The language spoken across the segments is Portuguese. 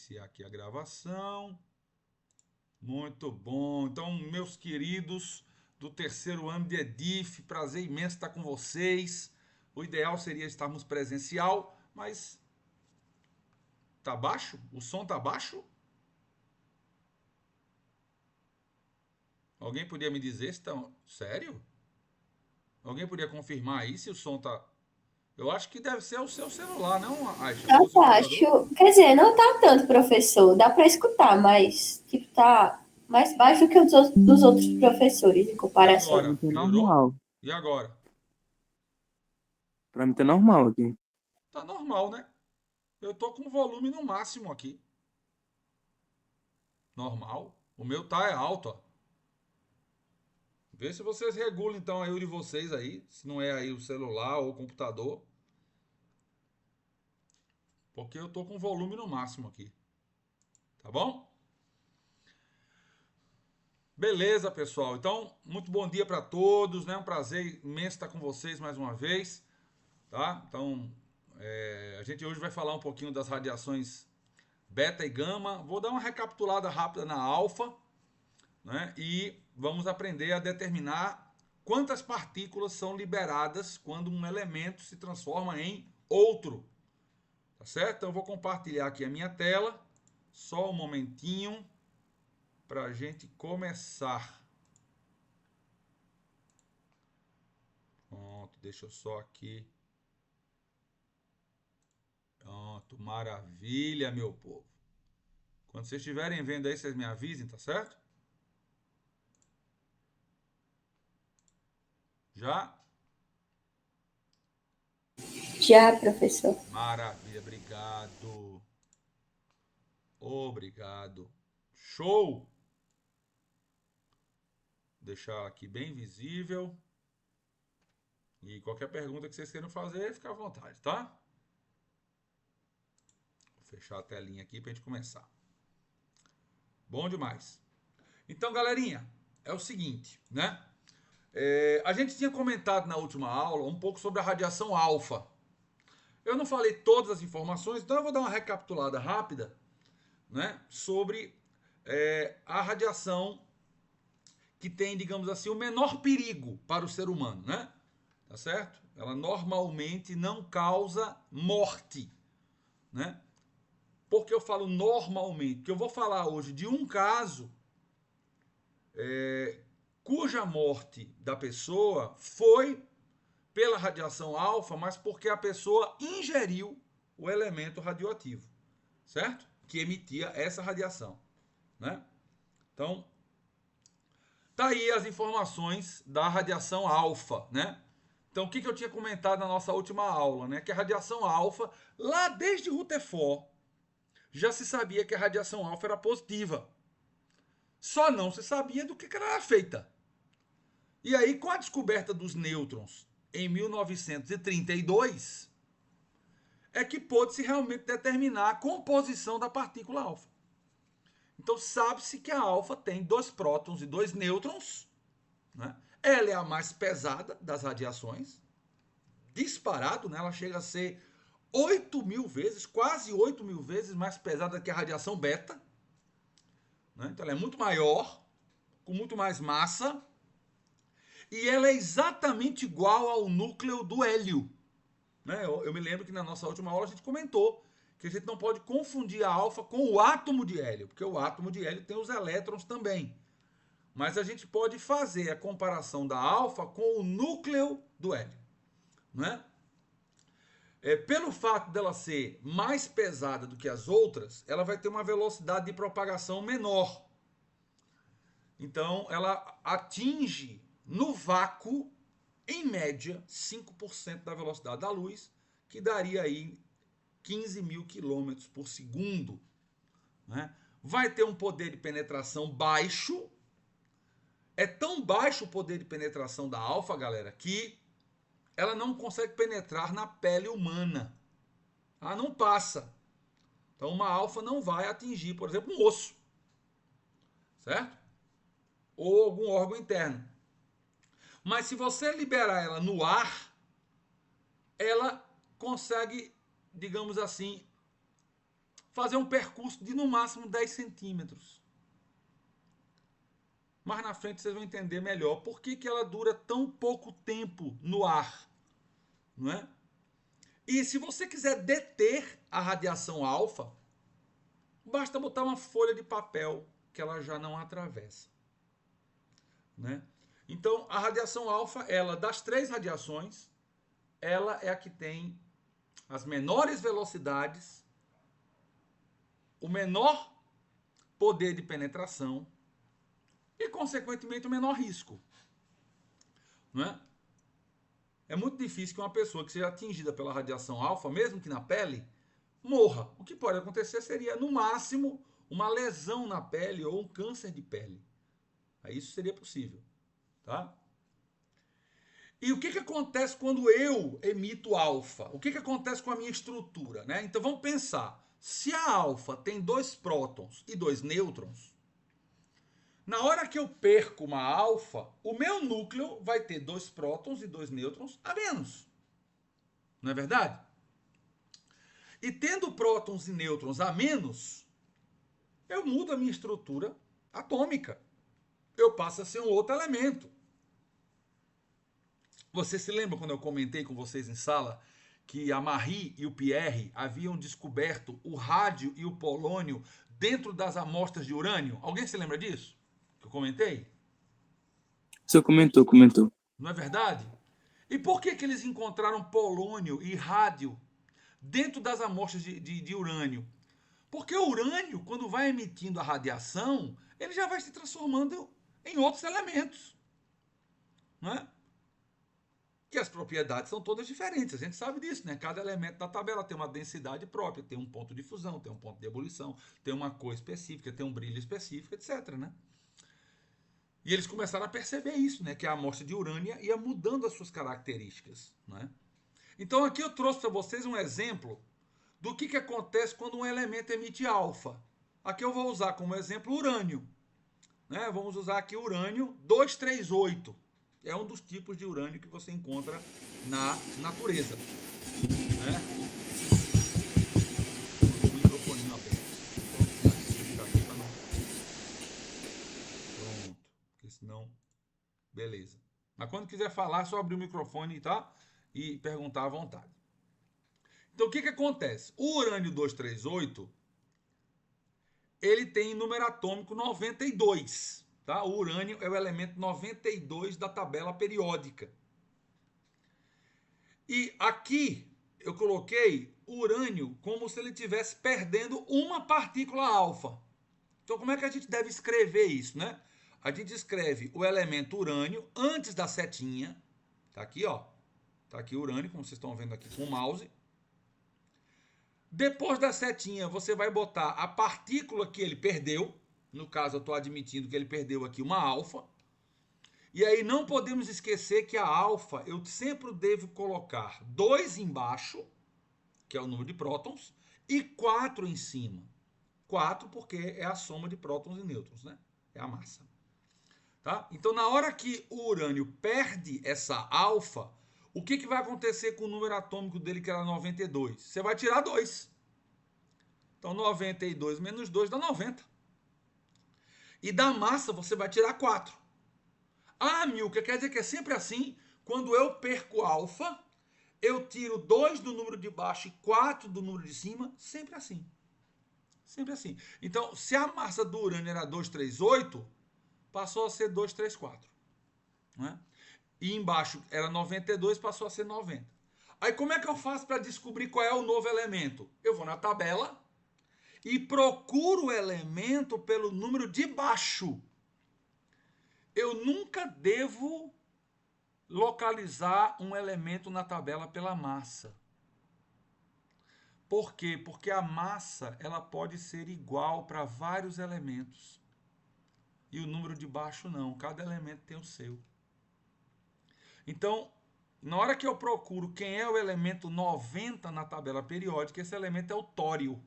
iniciar aqui a gravação. Muito bom. Então, meus queridos do terceiro ano de EDIF, prazer imenso estar com vocês. O ideal seria estarmos presencial, mas tá baixo? O som tá baixo? Alguém podia me dizer se tá... Sério? Alguém podia confirmar aí se o som tá... Eu acho que deve ser o seu celular, não, Aisha? Tá Ou o seu computador? baixo. Quer dizer, não tá tanto, professor. Dá para escutar, mas tipo, tá mais baixo do que dos outros professores, em E comparação. agora? Pra mim tá Melhorou? normal. E agora? Pra mim tá normal aqui. Tá normal, né? Eu tô com o volume no máximo aqui. Normal. O meu tá é alto, ó. Vê se vocês regulam então aí o de vocês aí, se não é aí o celular ou o computador. Porque eu tô com o volume no máximo aqui. Tá bom? Beleza, pessoal. Então, muito bom dia para todos, né? Um prazer imenso estar com vocês mais uma vez, tá? Então, a gente hoje vai falar um pouquinho das radiações beta e gama. Vou dar uma recapitulada rápida na alfa, né? E vamos aprender a determinar quantas partículas são liberadas quando um elemento se transforma em outro. Tá certo? Então eu vou compartilhar aqui a minha tela. Só um momentinho para a gente começar. Pronto, deixa eu só aqui. Pronto, maravilha, meu povo. Quando vocês estiverem vendo aí, vocês me avisem, tá certo? Já? Já, professor. Maravilha, obrigado. Obrigado. Show! Vou deixar aqui bem visível. E qualquer pergunta que vocês queiram fazer, fica à vontade, tá? Vou fechar a telinha aqui pra gente começar. Bom demais. Então, galerinha, é o seguinte, né? A gente tinha comentado na última aula um pouco sobre a radiação alfa. Eu não falei todas as informações, então eu vou dar uma recapitulada rápida, né, sobre a radiação que tem, digamos assim, o menor perigo para o ser humano, né? Tá certo? Ela normalmente não causa morte, né? Por que eu falo normalmente? Porque eu vou falar hoje de um caso cuja morte da pessoa foi pela radiação alfa, mas porque a pessoa ingeriu o elemento radioativo, certo? Que emitia essa radiação, né? Então, tá aí as informações da radiação alfa, né? Então, o que eu tinha comentado na nossa última aula, né? Que a radiação alfa, lá desde Rutherford, já se sabia que a radiação alfa era positiva. Só não se sabia do que ela era feita. E aí, com a descoberta dos nêutrons em 1932, é que pôde-se realmente determinar a composição da partícula alfa. Então, sabe-se que a alfa tem 2 prótons e 2 nêutrons, né? Ela é a mais pesada das radiações, disparado, né? Ela chega a ser 8.000 vezes, quase 8.000 vezes mais pesada que a radiação beta, né? Então, ela é muito maior, com muito mais massa, e ela é exatamente igual ao núcleo do hélio. Né? Eu me lembro que na nossa última aula a gente comentou que a gente não pode confundir a alfa com o átomo de hélio, porque o átomo de hélio tem os elétrons também. Mas a gente pode fazer a comparação da alfa com o núcleo do hélio. Né? Pelo fato dela ser mais pesada do que as outras, ela vai ter uma velocidade de propagação menor. Então, ela atinge no vácuo, em média, 5% da velocidade da luz, que daria aí 15.000 quilômetros por segundo. Né? Vai ter um poder de penetração baixo. É tão baixo o poder de penetração da alfa, galera, que ela não consegue penetrar na pele humana. Ela não passa. Então, uma alfa não vai atingir, por exemplo, um osso. Certo? Ou algum órgão interno. Mas se você liberar ela no ar, ela consegue, digamos assim, fazer um percurso de no máximo 10 centímetros. Mas na frente vocês vão entender melhor por que ela dura tão pouco tempo no ar, não é? E se você quiser deter a radiação alfa, basta botar uma folha de papel que ela já não atravessa, né? Então, a radiação alfa, ela das 3 radiações, ela é a que tem as menores velocidades, o menor poder de penetração e, consequentemente, o menor risco, não é? É muito difícil que uma pessoa que seja atingida pela radiação alfa, mesmo que na pele, morra. O que pode acontecer seria, no máximo, uma lesão na pele ou um câncer de pele. Aí isso seria possível, tá? E o que acontece quando eu emito alfa? O que acontece com a minha estrutura, né? Então vamos pensar. Se a alfa tem 2 prótons e 2 nêutrons, na hora que eu perco uma alfa, o meu núcleo vai ter 2 prótons e 2 nêutrons a menos. Não é verdade? E tendo prótons e nêutrons a menos, eu mudo a minha estrutura atômica. Eu passo a ser um outro elemento. Você se lembra quando eu comentei com vocês em sala que a Marie e o Pierre haviam descoberto o rádio e o polônio dentro das amostras de urânio? Alguém se lembra disso? Que eu comentei? O senhor comentou. Não é verdade? E por que eles encontraram polônio e rádio dentro das amostras de urânio? Porque o urânio, quando vai emitindo a radiação, ele já vai se transformando em outros elementos, não é? E as propriedades são todas diferentes, a gente sabe disso, né? Cada elemento da tabela tem uma densidade própria, tem um ponto de fusão, tem um ponto de ebulição, tem uma cor específica, tem um brilho específico, etc, né? E eles começaram a perceber isso, né? Que a amostra de urânio ia mudando as suas características, né? Então aqui eu trouxe para vocês um exemplo do que acontece quando um elemento emite alfa. Aqui eu vou usar como exemplo urânio, né? Vamos usar aqui urânio 238. É um dos tipos de urânio que você encontra na natureza, né? O microfoninho aberto. Pronto, porque senão... Beleza. Mas quando quiser falar, é só abrir o microfone, tá? E perguntar à vontade. Então, o que acontece? O urânio 238, ele tem número atômico 92. Tá? O urânio é o elemento 92 da tabela periódica. E aqui eu coloquei o urânio como se ele estivesse perdendo uma partícula alfa. Então, como é que a gente deve escrever isso, né? A gente escreve o elemento urânio antes da setinha. Tá aqui, ó. Tá aqui o urânio, como vocês estão vendo aqui com o mouse. Depois da setinha, você vai botar a partícula que ele perdeu. No caso, eu estou admitindo que ele perdeu aqui uma alfa. E aí não podemos esquecer que a alfa eu sempre devo colocar 2 embaixo, que é o número de prótons, e 4 em cima. 4 porque é a soma de prótons e nêutrons, né? É a massa. Tá? Então, na hora que o urânio perde essa alfa, o que vai acontecer com o número atômico dele, que era 92? Você vai tirar 2. Então, 92 menos 2 dá 90. E da massa você vai tirar 4. Ah, Milka, quer dizer que é sempre assim? Quando eu perco alfa, eu tiro 2 do número de baixo e 4 do número de cima? Sempre assim. Sempre assim. Então, se a massa do urânio era 238, passou a ser 234. Né? E embaixo era 92, passou a ser 90. Aí como é que eu faço para descobrir qual é o novo elemento? Eu vou na tabela e procuro o elemento pelo número de baixo. Eu nunca devo localizar um elemento na tabela pela massa. Por quê? Porque a massa ela pode ser igual para vários elementos. E o número de baixo não. Cada elemento tem o seu. Então, na hora que eu procuro quem é o elemento 90 na tabela periódica, esse elemento é o tório,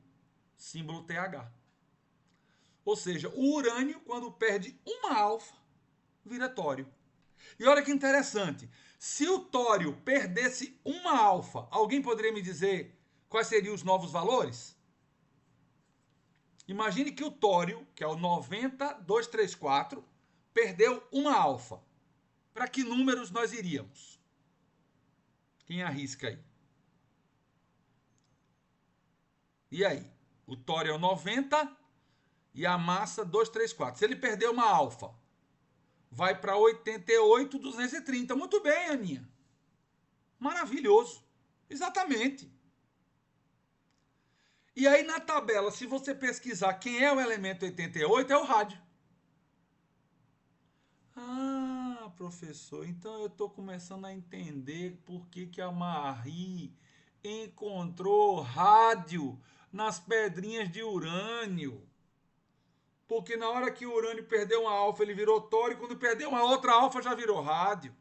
símbolo TH. Ou seja, o urânio, quando perde uma alfa, vira tório. E olha que interessante, se o tório perdesse uma alfa, alguém poderia me dizer quais seriam os novos valores? Imagine que o tório, que é o 90234, perdeu uma alfa. Para que números nós iríamos? Quem arrisca aí? E aí? O tório é o 90 e a massa 234. Se ele perder uma alfa, vai para 88,230. Muito bem, Aninha. Maravilhoso. Exatamente. E aí na tabela, se você pesquisar quem é o elemento 88, é o rádio. Ah, professor, então eu estou começando a entender por que a Marie encontrou rádio nas pedrinhas de urânio. Porque na hora que o urânio perdeu uma alfa, ele virou tório, e quando perdeu uma outra alfa, já virou rádio.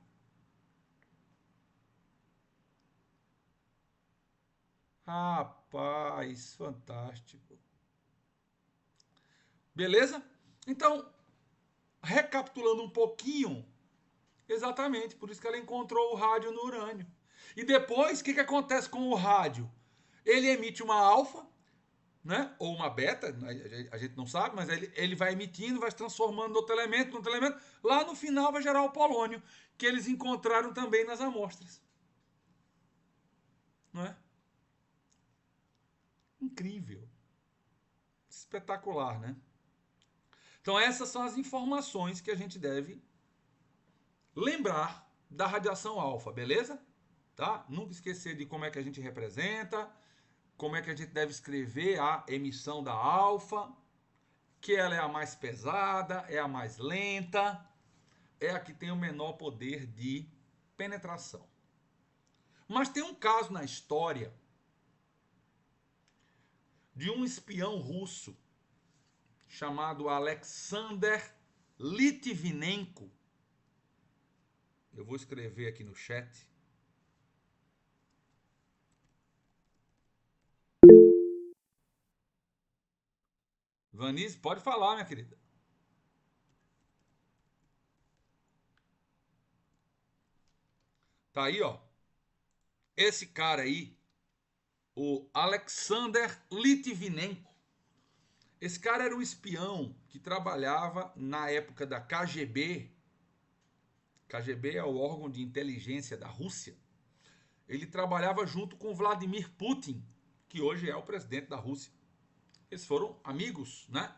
Rapaz, fantástico. Beleza? Então, recapitulando um pouquinho, exatamente, por isso que ela encontrou o rádio no urânio. E depois, o que acontece com o rádio? Ele emite uma alfa, né? Ou uma beta, a gente não sabe, mas ele vai emitindo, vai se transformando no outro elemento, lá no final vai gerar o polônio, que eles encontraram também nas amostras. Não é? Incrível. Espetacular, né? Então essas são as informações que a gente deve lembrar da radiação alfa, beleza? Tá? Nunca esquecer de como é que a gente representa, como é que a gente deve escrever a emissão da alfa, que ela é a mais pesada, é a mais lenta, é a que tem o menor poder de penetração. Mas tem um caso na história de um espião russo chamado Alexander Litvinenko. Eu vou escrever aqui no chat. Vanise, pode falar, minha querida. Tá aí, ó. Esse cara aí, o Alexander Litvinenko. Esse cara era um espião que trabalhava na época da KGB. KGB é o órgão de inteligência da Rússia. Ele trabalhava junto com Vladimir Putin, que hoje é o presidente da Rússia. Eles foram amigos, né?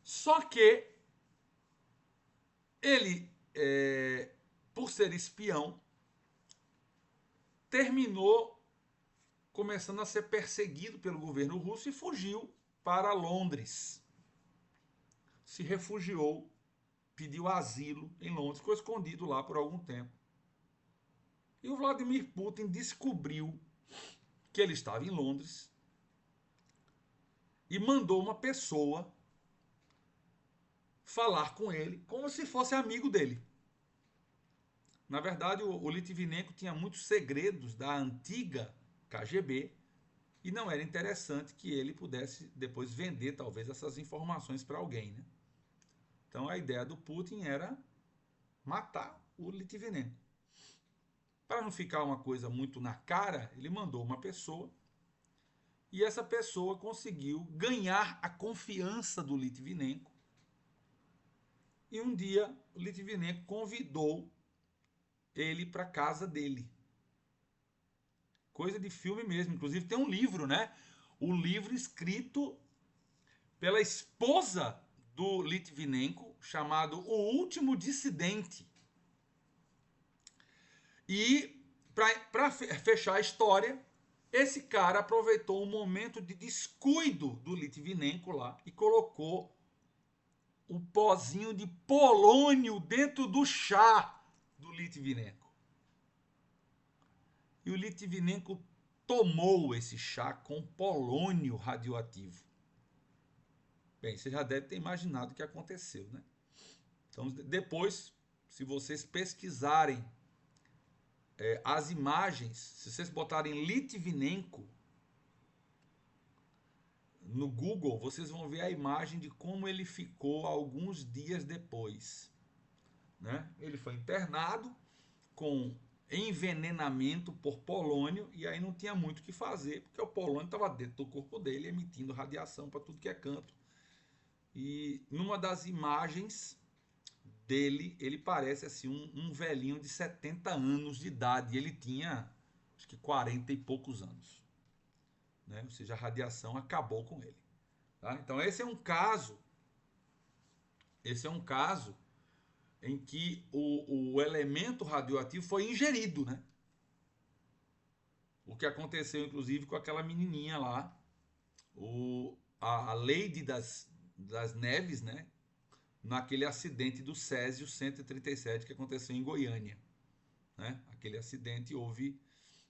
Só que ele, por ser espião, terminou começando a ser perseguido pelo governo russo e fugiu para Londres. Se refugiou, pediu asilo em Londres, ficou escondido lá por algum tempo. E o Vladimir Putin descobriu que ele estava em Londres e mandou uma pessoa falar com ele como se fosse amigo dele. Na verdade, o Litvinenko tinha muitos segredos da antiga KGB e não era interessante que ele pudesse depois vender talvez essas informações para alguém, né? Então a ideia do Putin era matar o Litvinenko. Para não ficar uma coisa muito na cara, ele mandou uma pessoa e essa pessoa conseguiu ganhar a confiança do Litvinenko. E um dia o Litvinenko convidou ele para casa dele. Coisa de filme mesmo. Inclusive tem um livro, né? O livro escrito pela esposa do Litvinenko, chamado O Último Dissidente. E, para fechar a história, esse cara aproveitou um momento de descuido do Litvinenko lá e colocou um pozinho de polônio dentro do chá do Litvinenko. E o Litvinenko tomou esse chá com polônio radioativo. Bem, você já deve ter imaginado o que aconteceu, né? Então, depois, se vocês pesquisarem as imagens, se vocês botarem Litvinenko no Google, vocês vão ver a imagem de como ele ficou alguns dias depois, né? Ele foi internado com envenenamento por polônio, e aí não tinha muito o que fazer, porque o polônio estava dentro do corpo dele, emitindo radiação para tudo que é canto. E numa das imagens dele, ele parece assim um velhinho de 70 anos de idade, e ele tinha acho que 40 e poucos anos, né? Ou seja, a radiação acabou com ele, tá? Então esse é um caso em que o elemento radioativo foi ingerido, né? O que aconteceu, inclusive, com aquela menininha lá, a Lady das Neves, né? Naquele acidente do Césio 137 que aconteceu em Goiânia, né? Aquele acidente, houve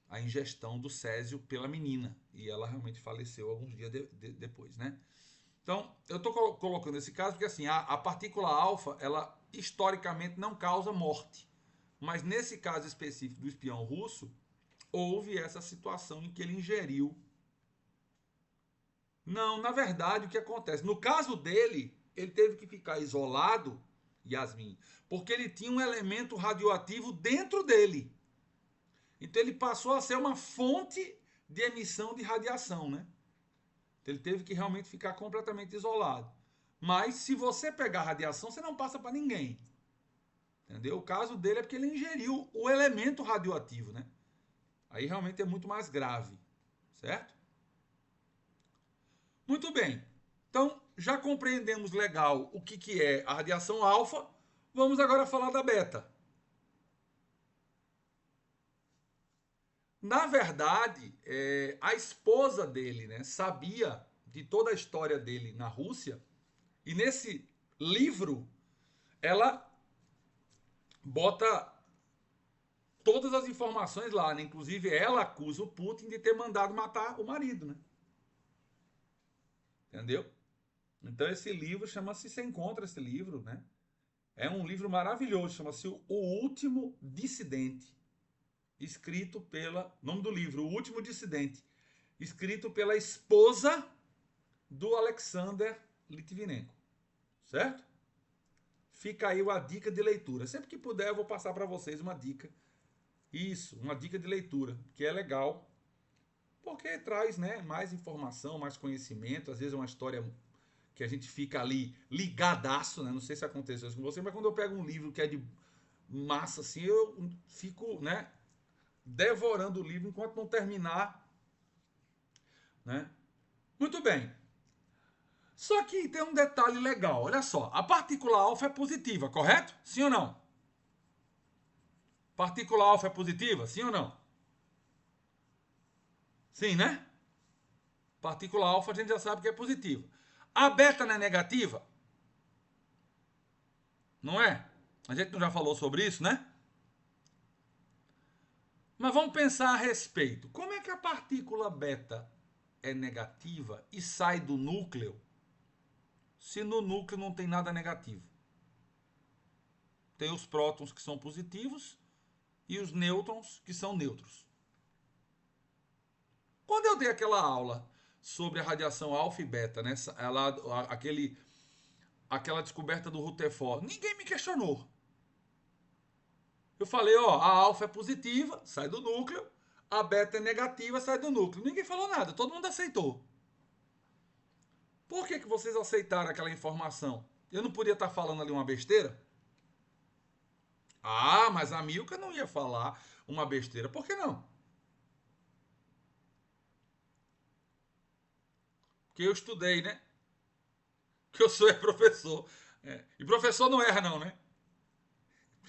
a ingestão do Césio pela menina, e ela realmente faleceu alguns dias depois, né? Então, eu estou colocando esse caso porque assim, a partícula alfa, ela historicamente não causa morte. Mas nesse caso específico do espião russo, houve essa situação em que ele ingeriu. Não, na verdade, o que acontece? No caso dele, ele teve que ficar isolado, Yasmin, porque ele tinha um elemento radioativo dentro dele. Então ele passou a ser uma fonte de emissão de radiação, né? Ele teve que realmente ficar completamente isolado. Mas se você pegar radiação, você não passa para ninguém. Entendeu? O caso dele é porque ele ingeriu o elemento radioativo, né? Aí realmente é muito mais grave, certo? Muito bem. Então, já compreendemos legal o que é a radiação alfa. Vamos agora falar da beta. Na verdade, a esposa dele, né, sabia de toda a história dele na Rússia, e nesse livro ela bota todas as informações lá, né? Inclusive ela acusa o Putin de ter mandado matar o marido, né? Entendeu? Então esse livro chama-se, você encontra esse livro, né? É um livro maravilhoso, chama-se O Último Dissidente, escrito pela, nome do livro, O Último Dissidente, escrito pela esposa do Alexander Litvinenko, certo? Fica aí a dica de leitura. Sempre que puder eu vou passar para vocês uma dica. Isso, uma dica de leitura, que é legal, porque traz, né, mais informação, mais conhecimento, às vezes é uma história que a gente fica ali ligadaço, né? Não sei se aconteceu isso com você, mas quando eu pego um livro que é de massa assim, eu fico, né, devorando o livro enquanto não terminar, né? Muito bem. Só que tem um detalhe legal, olha só, a partícula alfa é positiva, correto? Sim ou não? Partícula alfa é positiva, sim ou não? Sim, né? Partícula alfa a gente já sabe que é positiva. A beta não é negativa? Não é? A gente não já falou sobre isso, né? Mas vamos pensar a respeito. Como é que a partícula beta é negativa e sai do núcleo se no núcleo não tem nada negativo? Tem os prótons que são positivos e os nêutrons que são neutros. Quando eu dei aquela aula sobre a radiação alfa e beta, né? Aquela descoberta do Rutherford, ninguém me questionou. Eu falei, ó, a alfa é positiva, sai do núcleo, a beta é negativa, sai do núcleo. Ninguém falou nada, todo mundo aceitou. Por que vocês aceitaram aquela informação? Eu não podia estar falando ali uma besteira? Ah, mas a Milka não ia falar uma besteira. Por que não? Porque eu estudei, né? Que eu sou professor. E professor não erra não, né?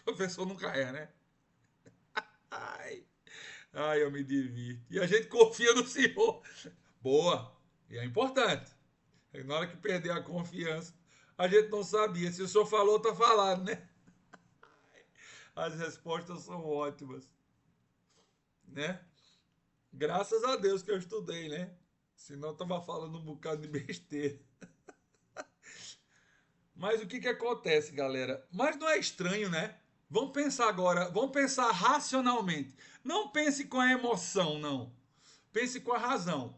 Professor nunca erra, né? Ai, eu me divirto. E a gente confia no senhor. Boa. E é importante. Na hora que perder a confiança, a gente não sabia. Se o senhor falou, tá falado, né? As respostas são ótimas. Né? Graças a Deus que eu estudei, né? Senão eu tava falando um bocado de besteira. Mas o que acontece, galera? Mas não é estranho, né? Vamos pensar agora, vamos pensar racionalmente. Não pense com a emoção, não. Pense com a razão.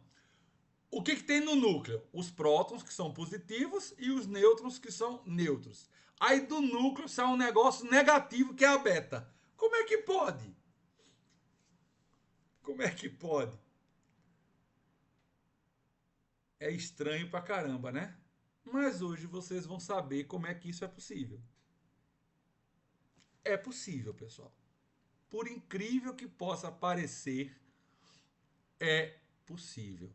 O que tem no núcleo? Os prótons, que são positivos, e os nêutrons, que são neutros. Aí do núcleo sai um negócio negativo, que é a beta. Como é que pode? Como é que pode? É estranho pra caramba, né? Mas hoje vocês vão saber como é que isso é possível. É possível, pessoal. Por incrível que possa parecer, é possível.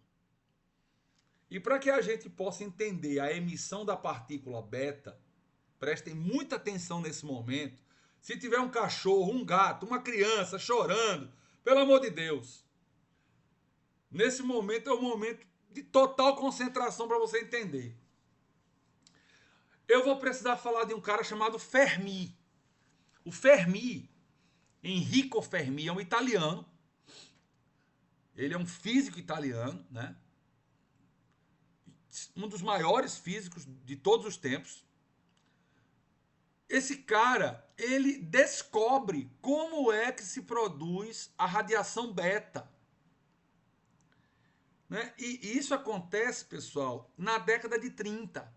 E para que a gente possa entender a emissão da partícula beta, prestem muita atenção nesse momento. Se tiver um cachorro, um gato, uma criança chorando, pelo amor de Deus, nesse momento é o momento de total concentração para você entender. Eu vou precisar falar de um cara chamado Fermi. O Fermi, Enrico Fermi, é um italiano. Ele é um físico italiano, né? Um dos maiores físicos de todos os tempos. Esse cara, ele descobre como é que se produz a radiação beta. Né? E isso acontece, pessoal, na década de 30.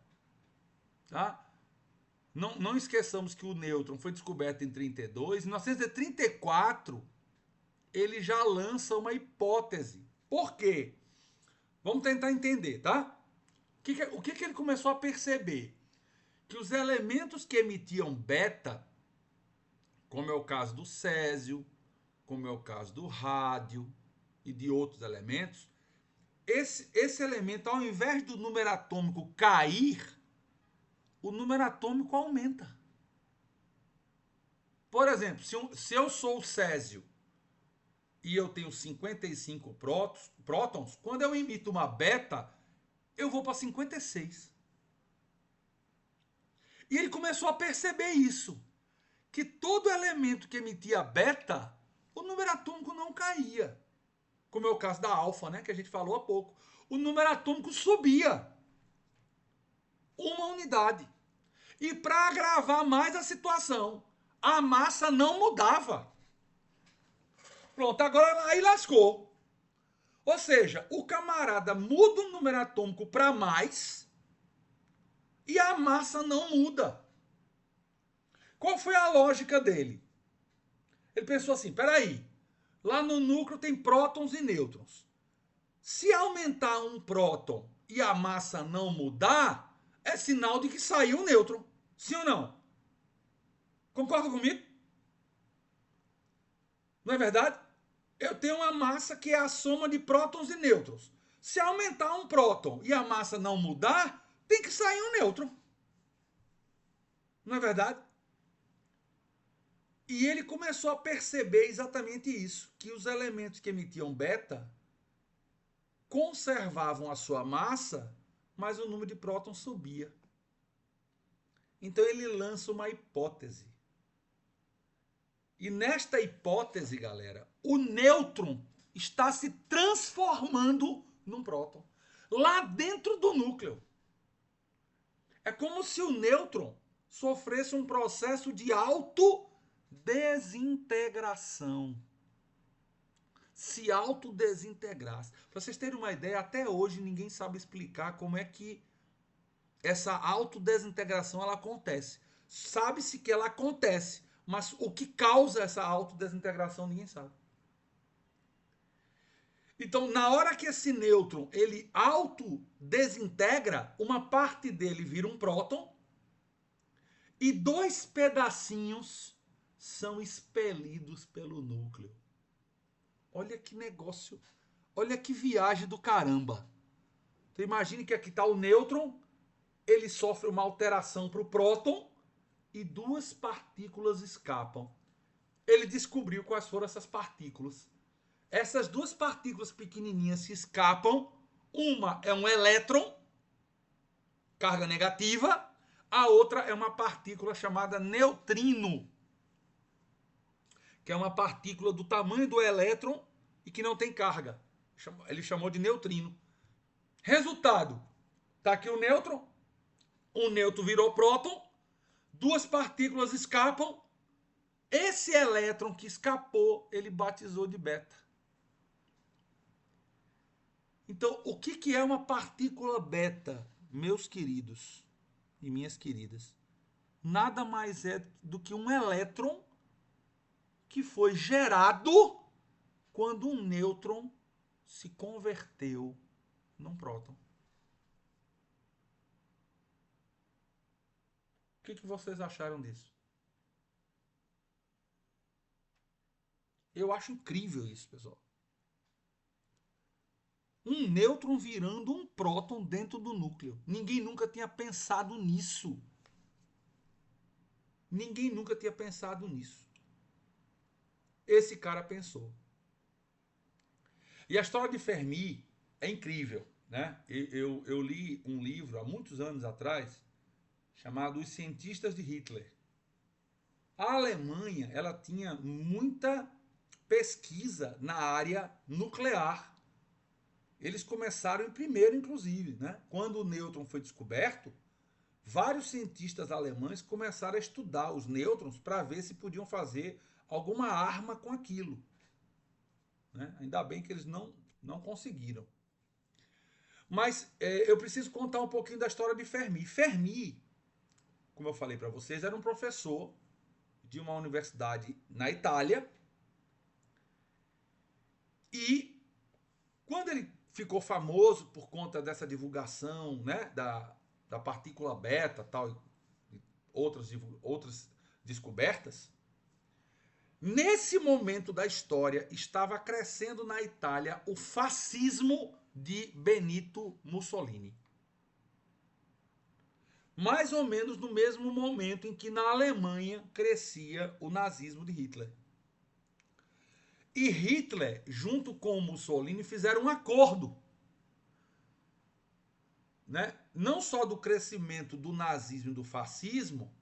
Tá? Não esqueçamos que o nêutron foi descoberto em 32. Em 1934, ele já lança uma hipótese. Por quê? Vamos tentar entender, tá? O que ele começou a perceber? Que os elementos que emitiam beta, como é o caso do césio, como é o caso do rádio e de outros elementos, esse elemento, ao invés do número atômico cair, o número atômico aumenta. Por exemplo, se eu sou o césio e eu tenho 55 prótons, quando eu emito uma beta, eu vou para 56. E ele começou a perceber isso, que todo elemento que emitia beta, o número atômico não caía. Como é o caso da alfa, né, que a gente falou há pouco. O número atômico subia uma unidade. E para agravar mais a situação, a massa não mudava. Pronto, agora aí lascou. Ou seja, o camarada muda o número atômico para mais e a massa não muda. Qual foi a lógica dele? Ele pensou assim, peraí, lá no núcleo tem prótons e nêutrons. Se aumentar um próton e a massa não mudar, é sinal de que saiu um nêutron. Sim ou não? Concorda comigo? Não é verdade? Eu tenho uma massa que é a soma de prótons e nêutrons. Se aumentar um próton e a massa não mudar, tem que sair um nêutron. Não é verdade? E ele começou a perceber exatamente isso, que os elementos que emitiam beta conservavam a sua massa, mas o número de prótons subia. Então ele lança uma hipótese. E nesta hipótese, galera, o nêutron está se transformando num próton. Lá dentro do núcleo. É como se o nêutron sofresse um processo de autodesintegração. Se autodesintegrasse. Para vocês terem uma ideia, até hoje ninguém sabe explicar como é que essa autodesintegração ela acontece. Sabe-se que ela acontece, mas o que causa essa autodesintegração ninguém sabe. Então, na hora que esse nêutron ele autodesintegra, uma parte dele vira um próton e dois pedacinhos são expelidos pelo núcleo. Olha que negócio, olha que viagem do caramba. Então, imagine que aqui está o nêutron, ele sofre uma alteração para o próton e duas partículas escapam. Ele descobriu quais foram essas partículas. Essas duas partículas pequenininhas que escapam, uma é um elétron, carga negativa, a outra é uma partícula chamada neutrino, que é uma partícula do tamanho do elétron e que não tem carga. Ele chamou de neutrino. Resultado, está aqui o nêutron virou próton, duas partículas escapam, esse elétron que escapou, ele batizou de beta. Então, o que é uma partícula beta, meus queridos e minhas queridas? Nada mais é do que um elétron que foi gerado quando um nêutron se converteu num próton. O que vocês acharam disso? Eu acho incrível isso, pessoal. Um nêutron virando um próton dentro do núcleo. Ninguém nunca tinha pensado nisso. Ninguém nunca tinha pensado nisso. Esse cara pensou. E a história de Fermi é incrível, né? Eu li um livro há muitos anos atrás chamado Os Cientistas de Hitler. A Alemanha, ela tinha muita pesquisa na área nuclear. Eles começaram em primeiro, inclusive, né? Quando o nêutron foi descoberto, vários cientistas alemães começaram a estudar os nêutrons para ver se podiam fazer alguma arma com aquilo. Né? Ainda bem que eles não conseguiram. Mas eu preciso contar um pouquinho da história de Fermi. Fermi, como eu falei para vocês, era um professor de uma universidade na Itália. E quando ele ficou famoso por conta dessa divulgação, né, da partícula beta, tal, e outras descobertas, nesse momento da história estava crescendo na Itália o fascismo de Benito Mussolini. Mais ou menos no mesmo momento em que na Alemanha crescia o nazismo de Hitler. E Hitler, junto com Mussolini, fizeram um acordo, né? Não só do crescimento do nazismo e do fascismo,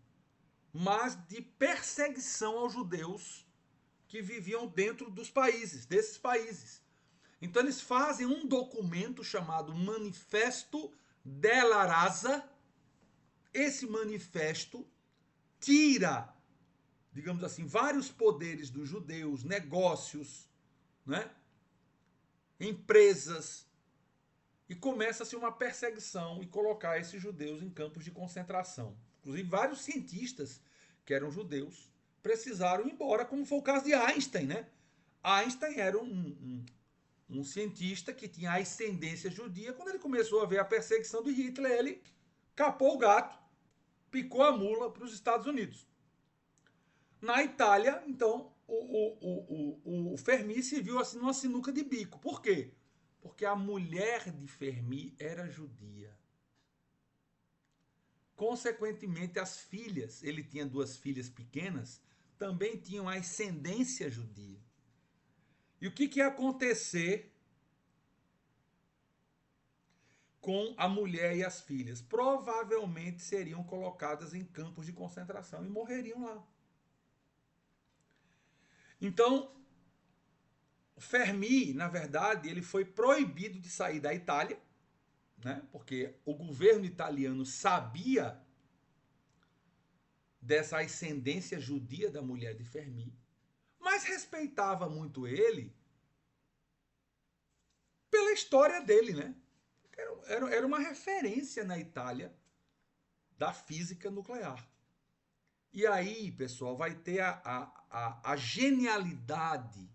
mas de perseguição aos judeus que viviam dentro desses países. Então eles fazem um documento chamado Manifesto della Raza. Esse manifesto tira, digamos assim, vários poderes dos judeus, negócios, né? Empresas, e começa-se uma perseguição e colocar esses judeus em campos de concentração. Inclusive, vários cientistas que eram judeus precisaram ir embora, como foi o caso de Einstein, né? Einstein era um cientista que tinha ascendência judia. Quando ele começou a ver a perseguição de Hitler, ele capou o gato, picou a mula para os Estados Unidos. Na Itália, então, o Fermi se viu assim numa sinuca de bico. Por quê? Porque a mulher de Fermi era judia. Consequentemente, as filhas, ele tinha 2 filhas pequenas, também tinham ascendência judia. E o que ia acontecer com a mulher e as filhas? Provavelmente seriam colocadas em campos de concentração e morreriam lá. Então, Fermi, na verdade, ele foi proibido de sair da Itália, né? Porque o governo italiano sabia dessa ascendência judia da mulher de Fermi, mas respeitava muito ele pela história dele, né? Era uma referência na Itália da física nuclear. E aí, pessoal, vai ter a genialidade,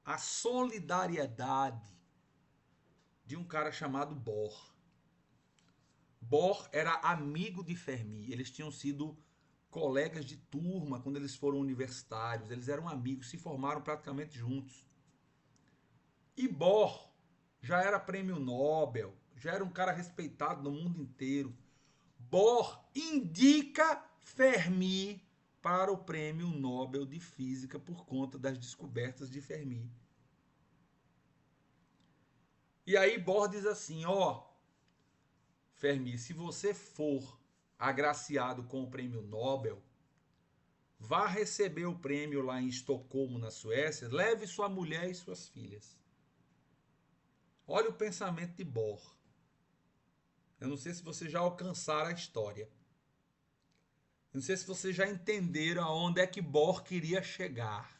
a solidariedade de um cara chamado Bohr. Bohr era amigo de Fermi. Eles tinham sido colegas de turma quando eles foram universitários. Eles eram amigos, se formaram praticamente juntos. E Bohr já era prêmio Nobel, já era um cara respeitado no mundo inteiro. Bohr indica Fermi para o prêmio Nobel de Física por conta das descobertas de Fermi. E aí Bohr diz assim, Fermi, se você for agraciado com o prêmio Nobel, vá receber o prêmio lá em Estocolmo, na Suécia, leve sua mulher e suas filhas. Olha o pensamento de Bohr. Eu não sei se vocês já alcançaram a história. Eu não sei se vocês já entenderam aonde é que Bohr queria chegar.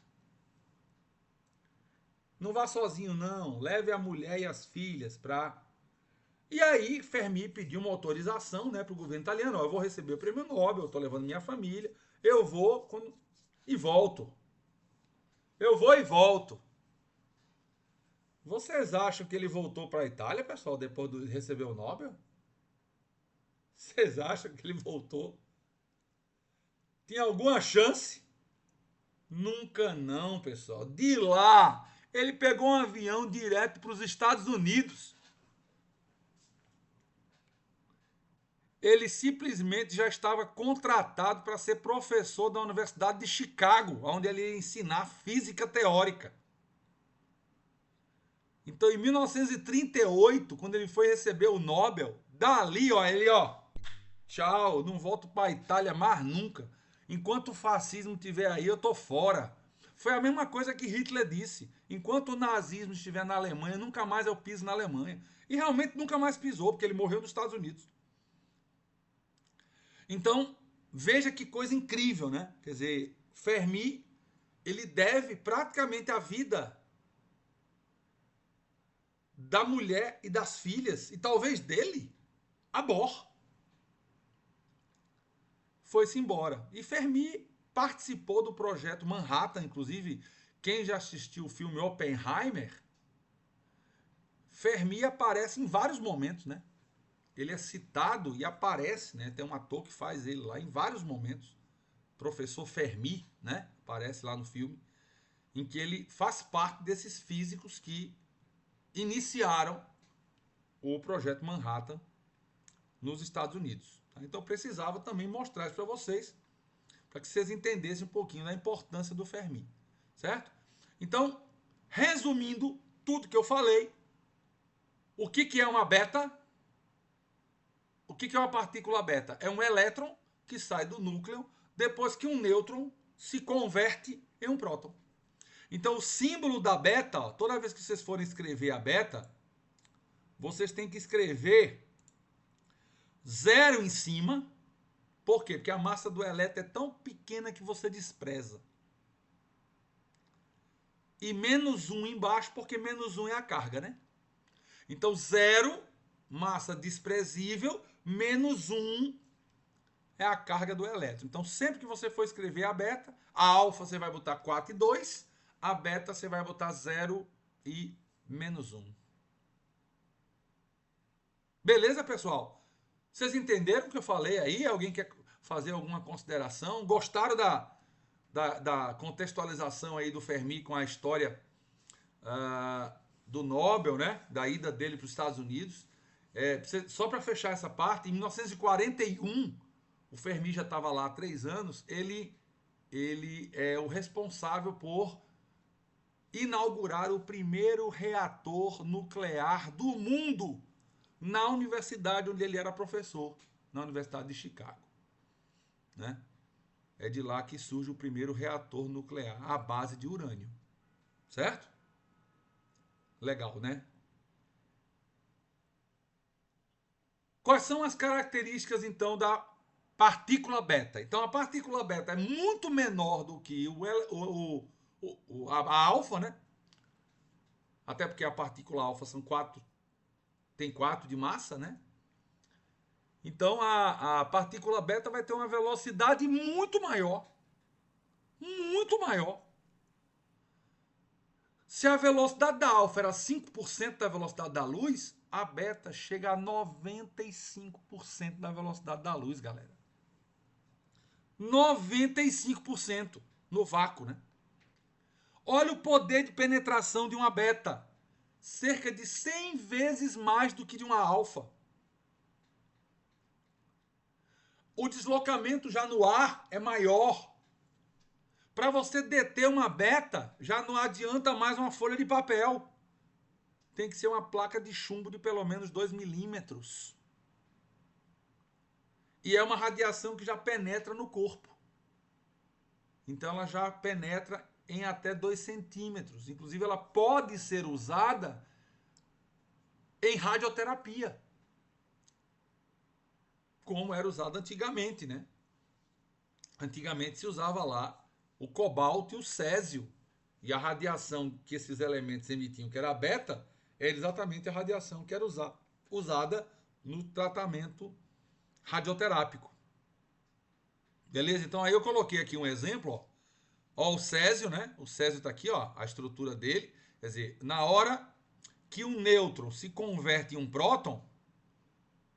Não vá sozinho, não. Leve a mulher e as filhas para... E aí, Fermi pediu uma autorização, né, para o governo italiano. Eu vou receber o prêmio Nobel, eu estou levando minha família. Eu vou e volto. Eu vou e volto. Vocês acham que ele voltou para a Itália, pessoal, depois de receber o Nobel? Vocês acham que ele voltou? Tinha alguma chance? Nunca não, pessoal. De lá, ele pegou um avião direto para os Estados Unidos. Ele simplesmente já estava contratado para ser professor da Universidade de Chicago, onde ele ia ensinar física teórica. Então, em 1938, quando ele foi receber o Nobel, dali, ó, ele, ó, tchau, não volto para a Itália mais nunca. Enquanto o fascismo estiver aí, eu tô fora. Foi a mesma coisa que Hitler disse. Enquanto o nazismo estiver na Alemanha, nunca mais eu piso na Alemanha. E realmente nunca mais pisou, porque ele morreu nos Estados Unidos. Então, veja que coisa incrível, né? Quer dizer, Fermi, ele deve praticamente a vida da mulher e das filhas, e talvez dele, a Bohr. Foi-se embora. E Fermi participou do projeto Manhattan, inclusive, quem já assistiu o filme Oppenheimer, Fermi aparece em vários momentos, né? Ele é citado e aparece, né? Tem um ator que faz ele lá em vários momentos. Professor Fermi, né? Aparece lá no filme, em que ele faz parte desses físicos que iniciaram o projeto Manhattan nos Estados Unidos. Então precisava também mostrar isso para vocês, para que vocês entendessem um pouquinho da importância do Fermi, certo? Então, resumindo tudo que eu falei, o que é uma beta? O que é uma partícula beta? É um elétron que sai do núcleo depois que um nêutron se converte em um próton. Então, o símbolo da beta, ó, toda vez que vocês forem escrever a beta, vocês têm que escrever 0 em cima. Por quê? Porque a massa do elétron é tão pequena que você despreza. E -1 embaixo, porque -1 é a carga, né? Então, 0, massa desprezível, -1 é a carga do elétron. Então, sempre que você for escrever a beta, a alfa você vai botar 4 e 2, a beta você vai botar 0 e -1. Beleza, pessoal? Vocês entenderam o que eu falei aí? Alguém quer fazer alguma consideração? Gostaram da contextualização aí do Fermi com a história do Nobel, né? Da ida dele para os Estados Unidos? Só para fechar essa parte, em 1941, o Fermi já estava lá há 3 anos, ele é o responsável por inaugurar o primeiro reator nuclear do mundo na universidade onde ele era professor, na Universidade de Chicago, né? É de lá que surge o primeiro reator nuclear à base de urânio, certo? Legal, né? Quais são as características, então, da partícula beta? Então, a partícula beta é muito menor do que a alfa, né? Até porque a partícula alfa tem 4 de massa, né? Então, a partícula beta vai ter uma velocidade muito maior. Muito maior. Se a velocidade da alfa era 5% da velocidade da luz, a beta chega a 95% da velocidade da luz, galera. 95% no vácuo, né? Olha o poder de penetração de uma beta. Cerca de 100 vezes mais do que de uma alfa. O deslocamento já no ar é maior. Para você deter uma beta, já não adianta mais uma folha de papel. Tem que ser uma placa de chumbo de pelo menos 2 milímetros. E é uma radiação que já penetra no corpo. Então ela já penetra em até 2 centímetros. Inclusive ela pode ser usada em radioterapia, como era usado antigamente, né? Antigamente se usava lá o cobalto e o césio. E a radiação que esses elementos emitiam, que era a beta, era exatamente a radiação que era usada no tratamento radioterápico. Beleza? Então aí eu coloquei aqui um exemplo, ó. Ó, o césio, né? O césio está aqui, ó, a estrutura dele. Quer dizer, na hora que um nêutron se converte em um próton,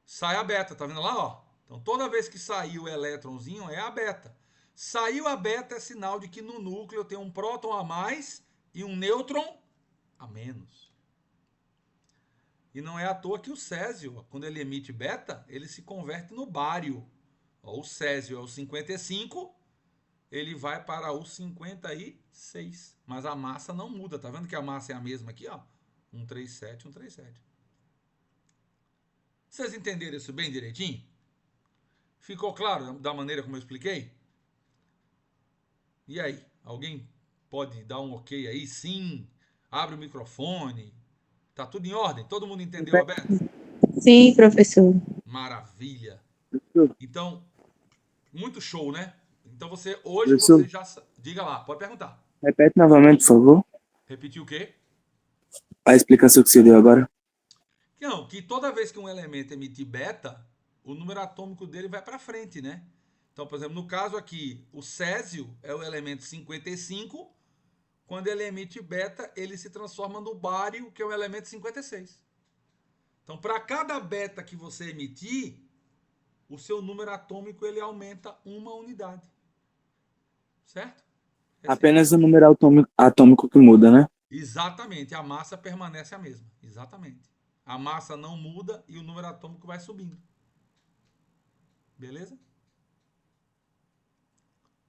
sai a beta, tá vendo lá, ó? Então, toda vez que sair o elétronzinho, é a beta. Saiu a beta é sinal de que no núcleo tem um próton a mais e um nêutron a menos. E não é à toa que o césio, quando ele emite beta, ele se converte no bário. Ó, o césio é o 55, ele vai para o 56. Mas a massa não muda, tá vendo que a massa é a mesma aqui, ó? 137, 137. Vocês entenderam isso bem direitinho? Ficou claro da maneira como eu expliquei? E aí, alguém pode dar um ok aí? Sim. Abre o microfone. Tá tudo em ordem? Todo mundo entendeu, Aberto? Sim, professor. Maravilha. Professor, Então, muito show, né? Então hoje professor, você já... Diga lá, pode perguntar. repete novamente, por favor, Repetir o quê? a explicação que você deu agora. Não, que toda vez que um elemento emitir beta, o número atômico dele vai para frente, né? Então, por exemplo, no caso aqui, o césio é o elemento 55. Quando ele emite beta, ele se transforma no bário, que é o elemento 56. Então, para cada beta que você emitir, o seu número atômico ele aumenta uma unidade. Certo? Apenas o número atômico que muda, né? Exatamente. A massa permanece a mesma. Exatamente. A massa não muda e o número atômico vai subindo. Beleza?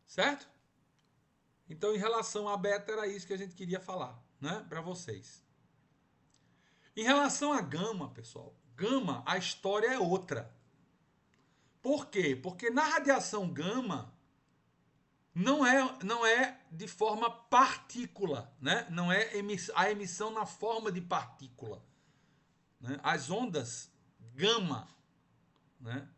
Certo? Então, em relação a beta, era isso que a gente queria falar, né, para vocês. Em relação a gama, pessoal, gama, a história é outra. Por quê? Porque na radiação gama não é de forma partícula, né? Não é a emissão na forma de partícula, né? As ondas gama, né,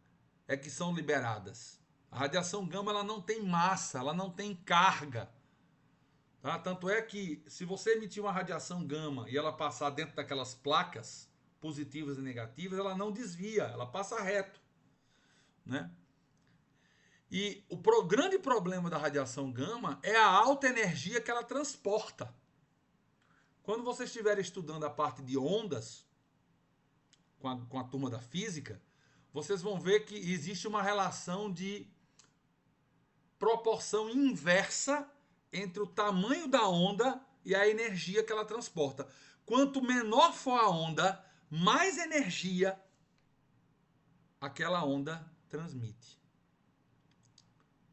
é que são liberadas. A radiação gama ela não tem massa, ela não tem carga. Tá? Tanto é que se você emitir uma radiação gama e ela passar dentro daquelas placas positivas e negativas, ela não desvia, ela passa reto, né? E o grande problema da radiação gama é a alta energia que ela transporta. Quando vocês estiverem estudando a parte de ondas, com a turma da física, vocês vão ver que existe uma relação de proporção inversa entre o tamanho da onda e a energia que ela transporta. Quanto menor for a onda, mais energia aquela onda transmite.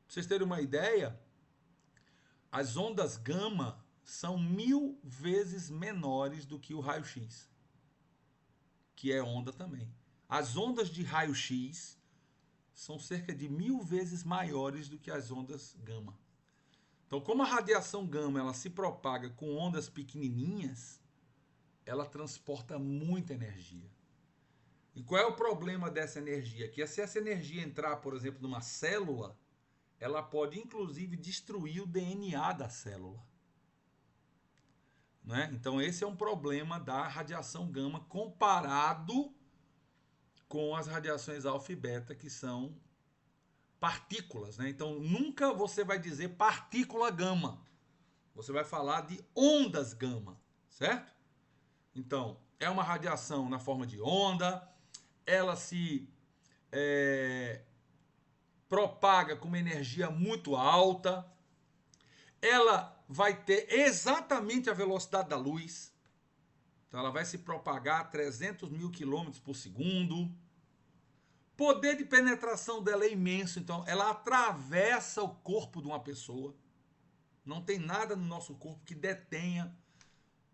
Pra vocês terem uma ideia, as ondas gama são 1000 vezes menores do que o raio-x, que é onda também. As ondas de raio-x são cerca de 1000 vezes maiores do que as ondas gama. Então, como a radiação gama ela se propaga com ondas pequenininhas, ela transporta muita energia. E qual é o problema dessa energia? Que se essa energia entrar, por exemplo, numa célula, ela pode, inclusive, destruir o DNA da célula. Né? Então, esse é um problema da radiação gama comparado com as radiações alfa e beta, que são partículas, né? Então, nunca você vai dizer partícula gama. Você vai falar de ondas gama, certo? Então, é uma radiação na forma de onda, ela se propaga com uma energia muito alta, ela vai ter exatamente a velocidade da luz, então ela vai se propagar a 300 mil quilômetros por segundo. Poder de penetração dela é imenso, então ela atravessa o corpo de uma pessoa. Não tem nada no nosso corpo que detenha,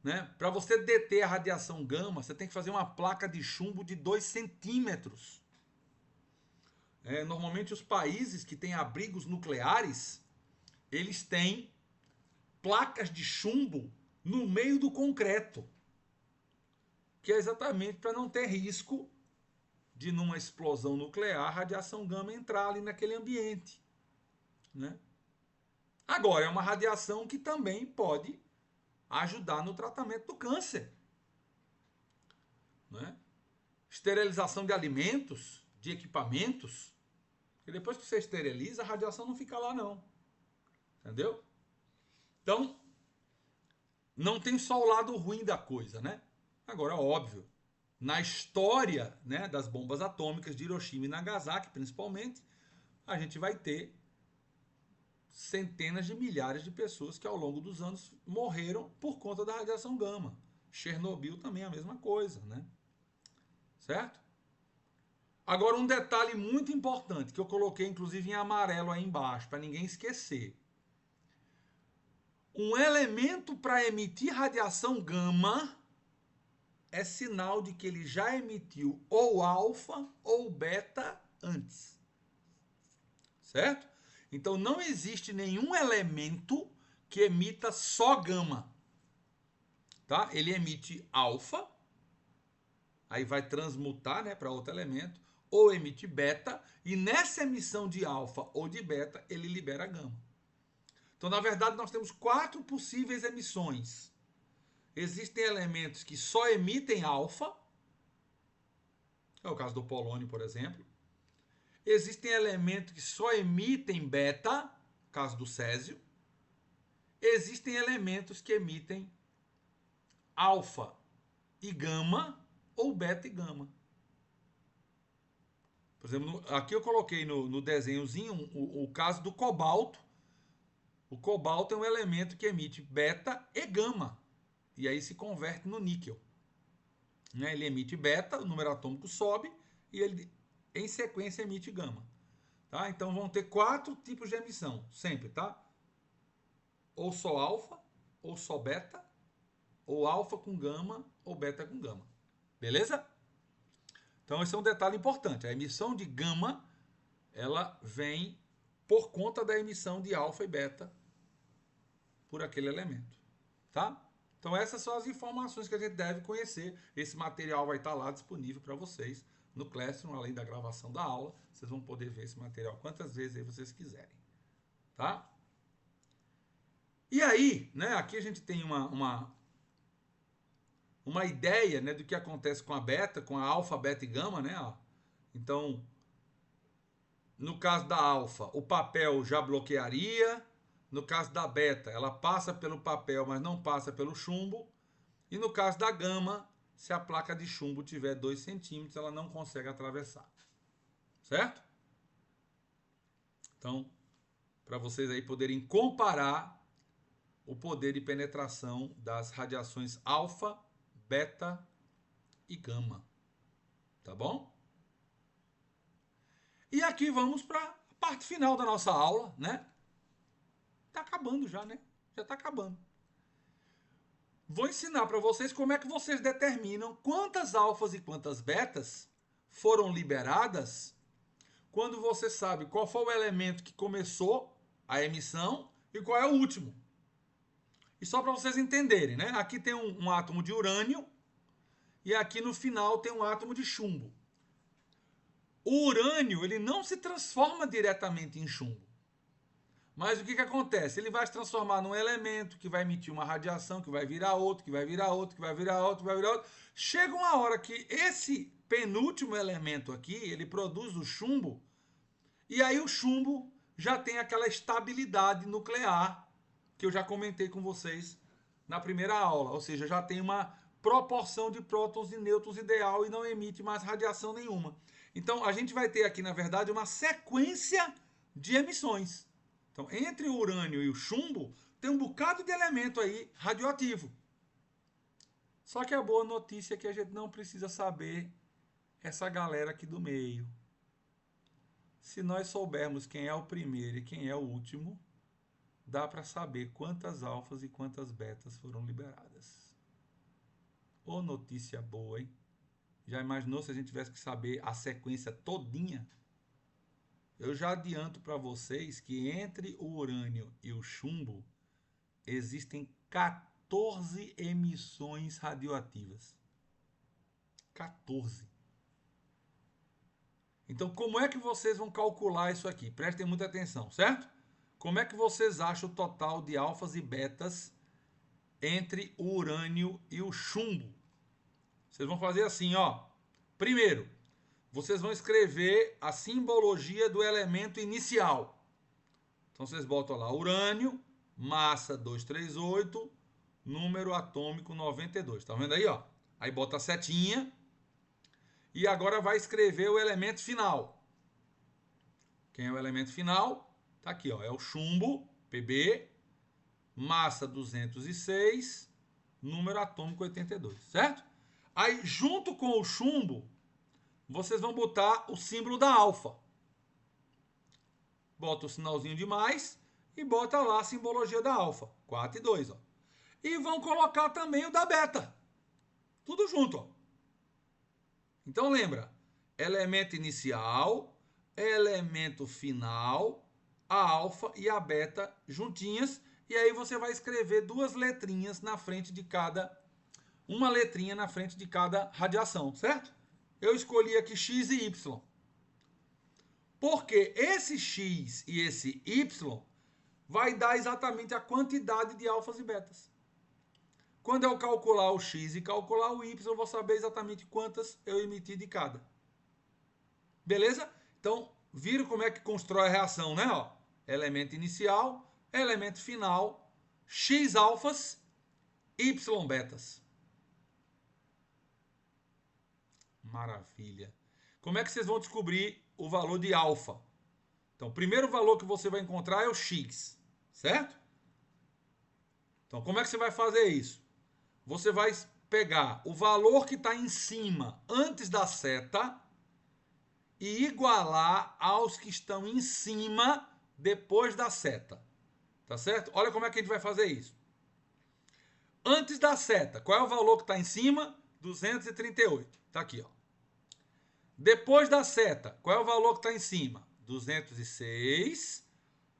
né? Para você deter a radiação gama, você tem que fazer uma placa de chumbo de 2 centímetros. Normalmente os países que têm abrigos nucleares, eles têm placas de chumbo no meio do concreto, que é exatamente para não ter risco de, numa explosão nuclear, a radiação gama entrar ali naquele ambiente, né? Agora, é uma radiação que também pode ajudar no tratamento do câncer, né? Esterilização de alimentos, de equipamentos, e depois que você esteriliza, a radiação não fica lá não, entendeu? Então, não tem só o lado ruim da coisa, né? Agora, óbvio, na história, né, das bombas atômicas de Hiroshima e Nagasaki, principalmente, a gente vai ter centenas de milhares de pessoas que ao longo dos anos morreram por conta da radiação gama. Chernobyl também é a mesma coisa, né? Certo? Agora, um detalhe muito importante, que eu coloquei inclusive em amarelo aí embaixo, para ninguém esquecer. Um elemento para emitir radiação gama é sinal de que ele já emitiu ou alfa ou beta antes. Certo? Então não existe nenhum elemento que emita só gama. Tá? Ele emite alfa, aí vai transmutar, né, para outro elemento, ou emite beta, e nessa emissão de alfa ou de beta, ele libera gama. Então, na verdade, nós temos 4 possíveis emissões. Existem elementos que só emitem alfa, é o caso do polônio, por exemplo. Existem elementos que só emitem beta, caso do césio. Existem elementos que emitem alfa e gama ou beta e gama. Por exemplo, aqui eu coloquei no desenhozinho o caso do cobalto. O cobalto é um elemento que emite beta e gama. E aí se converte no níquel. Né? Ele emite beta, o número atômico sobe e ele em sequência emite gama. Tá? Então vão ter 4 tipos de emissão, sempre, tá? Ou só alfa, ou só beta, ou alfa com gama, ou beta com gama. Beleza? Então esse é um detalhe importante. A emissão de gama, ela vem por conta da emissão de alfa e beta por aquele elemento. Tá? Então essas são as informações que a gente deve conhecer. Esse material vai estar lá disponível para vocês no Classroom, além da gravação da aula. Vocês vão poder ver esse material quantas vezes aí vocês quiserem. Tá? E aí, né, aqui a gente tem uma ideia, né, do que acontece com a beta, com a alfa, beta e gama, né? Ó. Então, no caso da alfa, o papel já bloquearia. No caso da beta, ela passa pelo papel, mas não passa pelo chumbo. E no caso da gama, se a placa de chumbo tiver 2 centímetros, ela não consegue atravessar. Certo? Então, para vocês aí poderem comparar o poder de penetração das radiações alfa, beta e gama. Tá bom? E aqui vamos para a parte final da nossa aula, né? Tá acabando já, né? Já tá acabando. Vou ensinar para vocês como é que vocês determinam quantas alfas e quantas betas foram liberadas quando você sabe qual foi o elemento que começou a emissão e qual é o último. E só para vocês entenderem, né? Aqui tem um átomo de urânio e aqui no final tem um átomo de chumbo. O urânio, ele não se transforma diretamente em chumbo. Mas o que acontece? Ele vai se transformar num elemento que vai emitir uma radiação, que vai virar outro, que vai virar outro, que vai virar outro, que vai virar outro. Chega uma hora que esse penúltimo elemento aqui, ele produz o chumbo, e aí o chumbo já tem aquela estabilidade nuclear que eu já comentei com vocês na primeira aula. Ou seja, já tem uma proporção de prótons e nêutrons ideal e não emite mais radiação nenhuma. Então, a gente vai ter aqui, na verdade, uma sequência de emissões. Então, entre o urânio e o chumbo, tem um bocado de elemento aí radioativo. Só que a boa notícia é que a gente não precisa saber essa galera aqui do meio. Se nós soubermos quem é o primeiro e quem é o último, dá para saber quantas alfas e quantas betas foram liberadas. Ô notícia boa, hein? Já imaginou se a gente tivesse que saber a sequência todinha? Eu já adianto para vocês que entre o urânio e o chumbo existem 14 emissões radioativas. 14. Então, como é que vocês vão calcular isso aqui? Prestem muita atenção, certo? Como é que vocês acham o total de alfas e betas entre o urânio e o chumbo? Vocês vão fazer assim, ó. Primeiro, vocês vão escrever a simbologia do elemento inicial. Então, vocês botam lá urânio, massa 238, número atômico 92. Tá vendo aí, ó? Aí bota a setinha. E agora vai escrever o elemento final. Quem é o elemento final? Tá aqui, ó. É o chumbo, Pb, massa 206, número atômico 82, certo? Aí, junto com o chumbo, vocês vão botar o símbolo da alfa. Bota o sinalzinho de mais e bota lá a simbologia da alfa, 4 e 2, ó. E vão colocar também o da beta. Tudo junto, ó. Então lembra, elemento inicial, elemento final, a alfa e a beta juntinhas, e aí você vai escrever duas letrinhas na frente de cada, uma letrinha na frente de cada radiação, certo? Eu escolhi aqui X e Y. Porque esse X e esse Y vai dar exatamente a quantidade de alfas e betas. Quando eu calcular o X e calcular o Y, eu vou saber exatamente quantas eu emiti de cada. Beleza? Então, viram como é que constrói a reação, né? Ó, elemento inicial, elemento final, X alfas, Y betas. Maravilha. Como é que vocês vão descobrir o valor de alfa? Então, o primeiro valor que você vai encontrar é o X, certo? Então, como é que você vai fazer isso? Você vai pegar o valor que está em cima antes da seta e igualar aos que estão em cima depois da seta. Tá certo? Olha como é que a gente vai fazer isso. Antes da seta, qual é o valor que está em cima? 238. Tá aqui, ó. Depois da seta, qual é o valor que está em cima? 206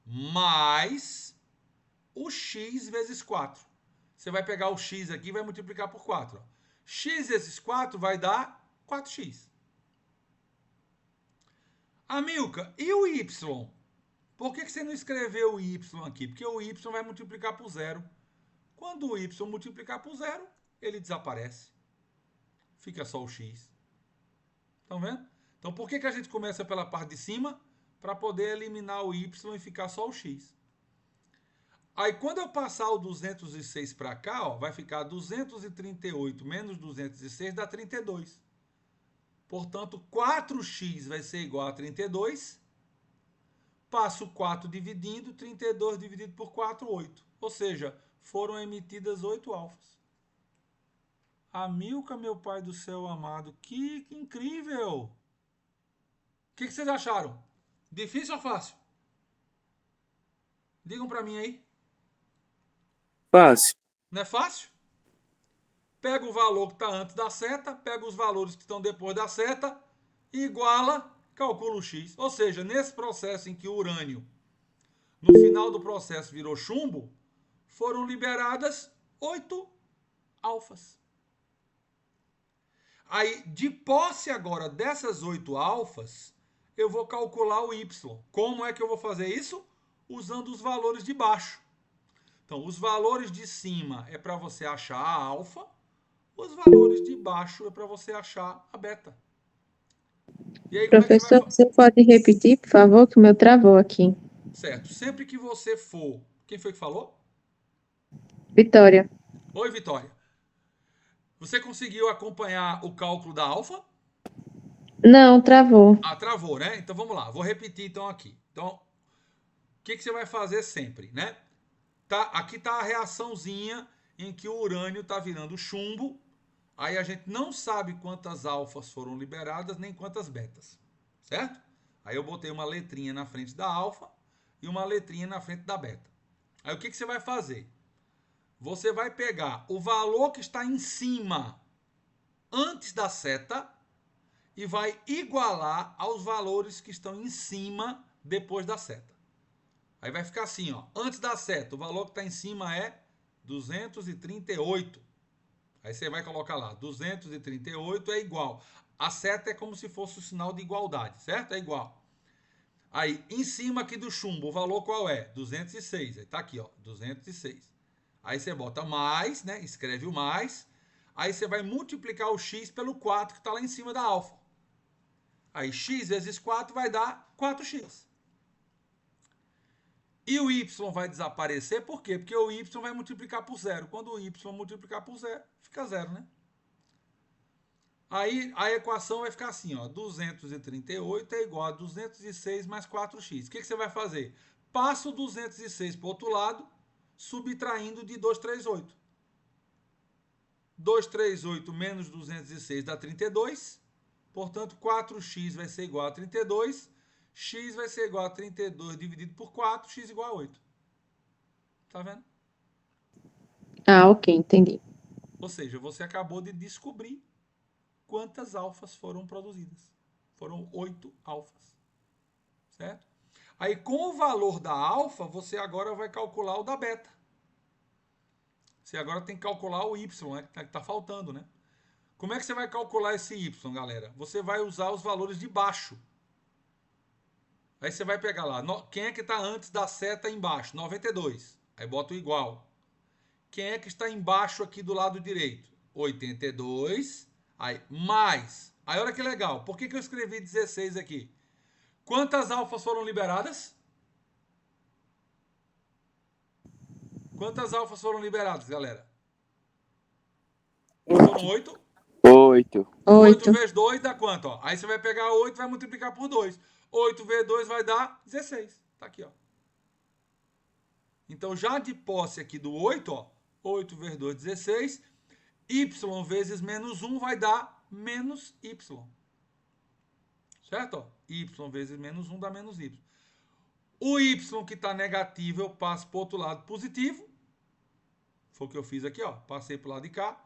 mais o x vezes 4. Você vai pegar o x aqui e vai multiplicar por 4. Ó. X vezes 4 vai dar 4x. Amilca, e o y? Por que você não escreveu o y aqui? Porque o y vai multiplicar por 0. Quando o y multiplicar por 0, ele desaparece. Fica só o x. Estão vendo? Então, por que a gente começa pela parte de cima? Para poder eliminar o y e ficar só o x. Aí, quando eu passar o 206 para cá, ó, vai ficar 238 menos 206 dá 32. Portanto, 4x vai ser igual a 32. Passo 4 dividindo, 32 dividido por 4, 8. Ou seja, foram emitidas 8 alfas. Amilca, meu pai do céu amado, que incrível! O que vocês acharam? Difícil ou fácil? Digam para mim aí. Fácil. Não é fácil? Pega o valor que está antes da seta, pega os valores que estão depois da seta, iguala, calcula o x. Ou seja, nesse processo em que o urânio, no final do processo, virou chumbo, foram liberadas 8 alfas. Aí, de posse agora dessas 8 alfas, eu vou calcular o y. Como é que eu vou fazer isso? Usando os valores de baixo. Então, os valores de cima é para você achar a alfa, os valores de baixo é para você achar a beta. E aí, Professor, você pode repetir, por favor, que o meu travou aqui. Certo. Sempre que você for... Quem foi que falou? Vitória. Oi, Vitória. Você conseguiu acompanhar o cálculo da alfa? Não, travou. Ah, travou, né? Então, vamos lá. Vou repetir, então, aqui. Então, o que você vai fazer sempre, né? Aqui está a reaçãozinha em que o urânio está virando chumbo. Aí a gente não sabe quantas alfas foram liberadas, nem quantas betas. Certo? Aí eu botei uma letrinha na frente da alfa e uma letrinha na frente da beta. Aí o que você vai fazer? Você vai pegar o valor que está em cima antes da seta e vai igualar aos valores que estão em cima depois da seta. Aí vai ficar assim, ó. Antes da seta, o valor que está em cima é 238. Aí você vai colocar lá, 238 é igual. A seta é como se fosse o sinal de igualdade, certo? É igual. Aí, em cima aqui do chumbo, o valor qual é? 206. Aí tá aqui, ó, 206. Aí você bota mais, né? Escreve o mais. Aí você vai multiplicar o x pelo 4 que está lá em cima da alfa. Aí x vezes 4 vai dar 4x. E o y vai desaparecer, por quê? Porque o y vai multiplicar por 0. Quando o y multiplicar por 0, fica 0, né? Aí a equação vai ficar assim, ó, 238 é igual a 206 mais 4x. O que você vai fazer? Passa o 206 para o outro lado, subtraindo de 238. 238 menos 206 dá 32. Portanto, 4x vai ser igual a 32. X vai ser igual a 32 dividido por 4, x igual a 8. Tá vendo? Ah, ok, entendi. Ou seja, você acabou de descobrir quantas alfas foram produzidas. Foram 8 alfas. Certo? Aí, com o valor da alfa, você agora vai calcular o da beta. Você agora tem que calcular o y, né, que está faltando, né? Como é que você vai calcular esse y, galera? Você vai usar os valores de baixo. Aí você vai pegar lá, quem é que está antes da seta embaixo? 92. Aí bota o igual. Quem é que está embaixo aqui do lado direito? 82. Aí, mais. Aí, olha que legal. Por que eu escrevi 16 aqui? Quantas alfas foram liberadas? Quantas alfas foram liberadas, galera? Foram 8? 8. 8 vezes 2 dá quanto? Ó? Aí você vai pegar 8 e vai multiplicar por 2. 8 vezes 2 vai dar 16. Tá aqui, ó. Então, já de posse aqui do 8, ó, 8 vezes 2, 16. Y vezes menos 1 vai dar menos Y. Certo? Ó, y vezes menos 1 dá menos Y. O Y que está negativo, eu passo para o outro lado positivo. Foi o que eu fiz aqui, ó. Passei para o lado de cá.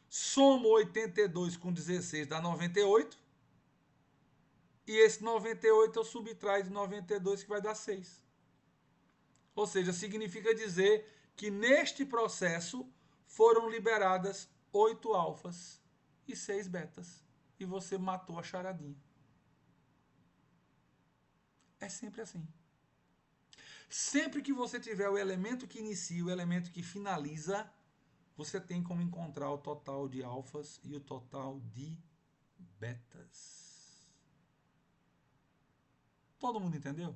Somo 82 com 16 dá 98. E esse 98 eu subtraio de 92 que vai dar 6. Ou seja, significa dizer que neste processo foram liberadas 8 alfas e 6 betas. E você matou a charadinha. É sempre assim. Sempre que você tiver o elemento que inicia e o elemento que finaliza, você tem como encontrar o total de alfas e o total de betas. Todo mundo entendeu?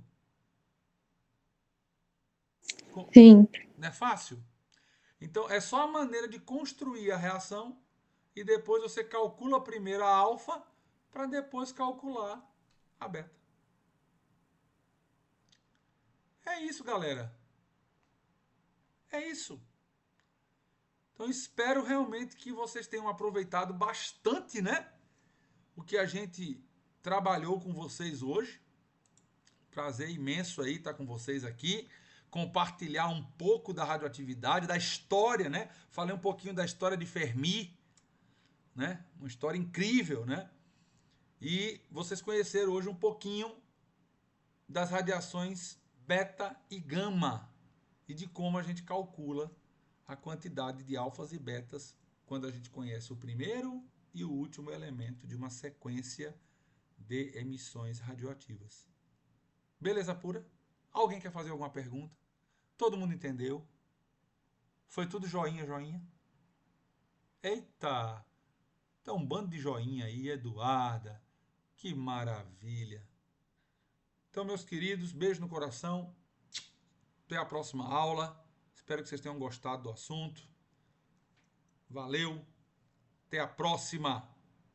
Sim. Não é fácil? Então, é só a maneira de construir a reação e depois você calcula primeiro a alfa para depois calcular a beta. É isso, galera. É isso. Então, espero realmente que vocês tenham aproveitado bastante, né? O que a gente trabalhou com vocês hoje. Prazer imenso aí estar com vocês aqui. Compartilhar um pouco da radioatividade, da história, né? Falei um pouquinho da história de Fermi, né? Uma história incrível, né? E vocês conheceram hoje um pouquinho das radiações beta e gama e de como a gente calcula a quantidade de alfas e betas quando a gente conhece o primeiro e o último elemento de uma sequência de emissões radioativas. Beleza pura? Alguém quer fazer alguma pergunta? Todo mundo entendeu? Foi tudo joinha, joinha? Eita! Então, um bando de joinha aí, Eduarda. Que maravilha! Então, meus queridos, beijo no coração. Até a próxima aula. Espero que vocês tenham gostado do assunto. Valeu. Até a próxima.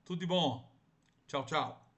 Tudo de bom. Tchau, tchau.